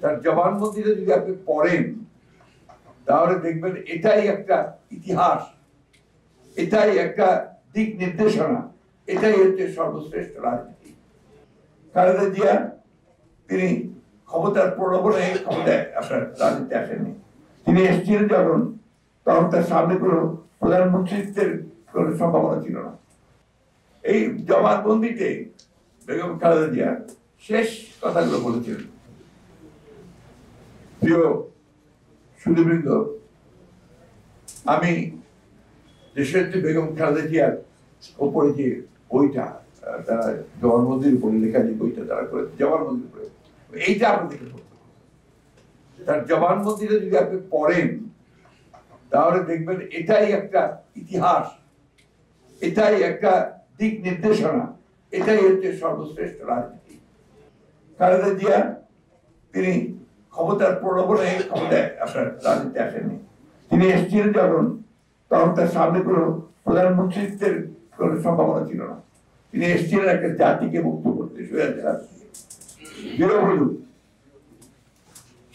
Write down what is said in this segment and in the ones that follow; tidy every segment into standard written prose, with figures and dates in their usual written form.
তার জবানবন্দিটা যদি আপনি পড়েন তাহলে দেখবেন এটাই একটা ইতিহাস, এটাই একটা দিক নির্দেশনা, এটাই হচ্ছে সর্বশ্রেষ্ঠ রাজনীতি। খালেদা জিয়া তিনি ক্ষমতার প্রলোভনে ক্ষমতায় আপনার রাজনীতি আসেননি। তিনি এসেছিলেন যখন তখন তার সামনে কোনো প্রধানমন্ত্রীত্বের কোনো সম্ভাবনা ছিল না। এই জবানবন্দিতে বেগম খালেদা জিয়া শেষ কথাগুলো বলেছিলেন। প্রিয় সুধীবৃন্দ, আমি দেশের বেগম খালেদা জিয়ার ওপরে যে বইটা তারা জবানবন্দির উপরে লেখা যে বইটা তারা করেছে জবানবন্দির উপরে, এইটা আপনাদেরকে পড়তে হবে। তার জবানবন্দিটা যদি আপনি পড়েন তাহলে দেখবেন এটাই একটা ইতিহাস, এটাই একটা দিক নির্দেশনা, এটাই হচ্ছে সর্বশ্রেষ্ঠ রাজনীতি। খালেদা জিয়া তিনি ক্ষমতার প্রলোভনে ক্ষমতায় আপনার রাজনীতি আসেননি। তিনি এসেছিলেন যখন তখন তার সামনে কোনো প্রধানমন্ত্রীত্বের কোনো সম্ভাবনা ছিল না। তিনি এসেছিলেন একটা জাতিকে মুক্ত করতে,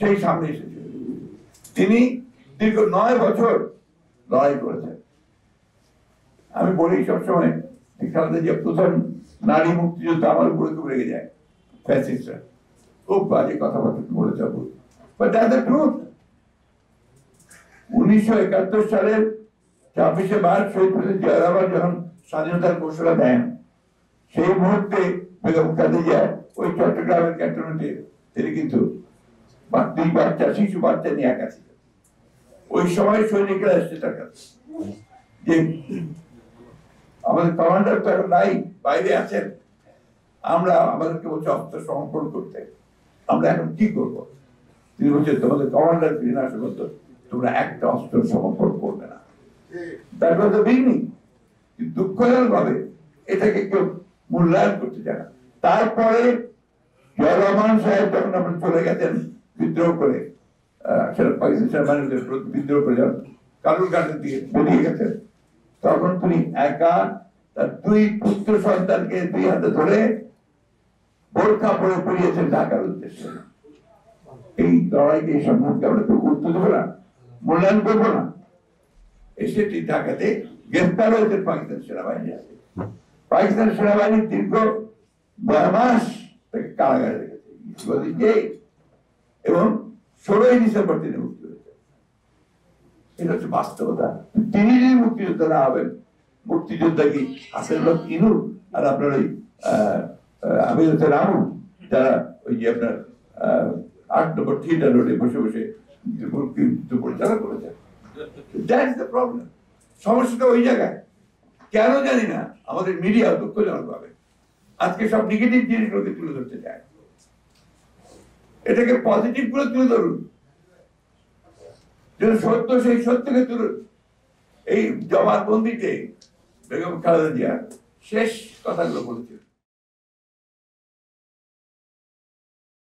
সেই সামনে এসেছিলেন। তিনি দীর্ঘ 9 বছর লড়াই করেছেন। আমি বলি সবসময় খালেদা জিয়া প্রথম নারী মুক্তিযুদ্ধ আমার উপরে খুব রেগে যায়, ফ্যাসিস্টরা খুব বাজে কথাবার্তা বলেছে। But that's the truth. 1971 সালের 26শে মার্চ শহীদ প্রেসিডেন্ট জিয়া রহমান যখন স্বাধীনতার ঘোষণা দেন, সেই মুহূর্তে বেগম খালেদা জিয়া ওই চট্টগ্রামের ক্যান্টনমেন্টে তিনি কিন্তু 2 বাচ্চা, শিশু বাচ্চা নিয়ে একা ছিলেন। ওই সময় সৈনিকরা এসছে তার কাছে যে আমাদের কমান্ডার তো এখন নাই, বাইরে আছেন, আমরা আমাদেরকে বলছে অস্ত্র সমর্পণ করতে, আমরা এখন কি করবো? তিনি বলছেন তোমাদের কমান্ডার ফিরে আসা করত, তোমরা একটা অস্ত্র সমর্পণ করবে না। তারপরে তো বিঘ্নি, দুঃখজনক ভাবে এটাকে কেউ মূল্যায়ন করতে চায় না। তারপরে রহমান সাহেব যখন আপনি চলে গেছেন বিদ্রোহ করে, সেটা পাকিস্তান সেনাবাহিনীদের বিদ্রোহ করে যখন কারুর ঘাটের দিকে বেরিয়ে গেছেন, তখন তিনি একা তার 2 পুত্র সন্তানকে 2 হাতে ধরে বোরখা পরে পড়িয়েছেন ঢাকার উদ্দেশ্যে। এই লড়াইকে এই সম্মানকে আমরা কেউ গুরুত্ব দেবো না, মূল্যায়ন করবো না। এসেটি ঢাকাতে গ্রেফতার হয়েছেন পাকিস্তান সেনাবাহিনী। পাকিস্তান সেনাবাহিনী দীর্ঘ 12 মাস তাকে কারাগারে রেখেছে এবং 16ই ডিসেম্বর তিনি মুক্তি হয়েছে। এটা হচ্ছে বাস্তবতা। তিনি যদি মুক্তিযোদ্ধা না হবেন, মুক্তিযোদ্ধা কি হাসিনুল্লাহ ইনু আর আপনার ওই আমির হোসেন আমু, যারা ওই যে আপনার 8 নম্বর থিয়েটার রোডে বসে বসে মুক্তিযুদ্ধ পরিচালনা করেছেন। That is the problem. সমস্যাটা ওই জায়গায়। কেন জানি না আমাদের মিডিয়া দুঃখজনক ভাবে আজকে সব নেগেটিভ জিনিসগুলোকে তুলে ধরতে চায়। এটাকে পজিটিভ করে তুলে ধরুন, যেটা সত্য সেই সত্যকে তুলুন। এই জবানবন্দিতে বেগম খালেদা জিয়া শেষ কথাগুলো বলেছিলেন।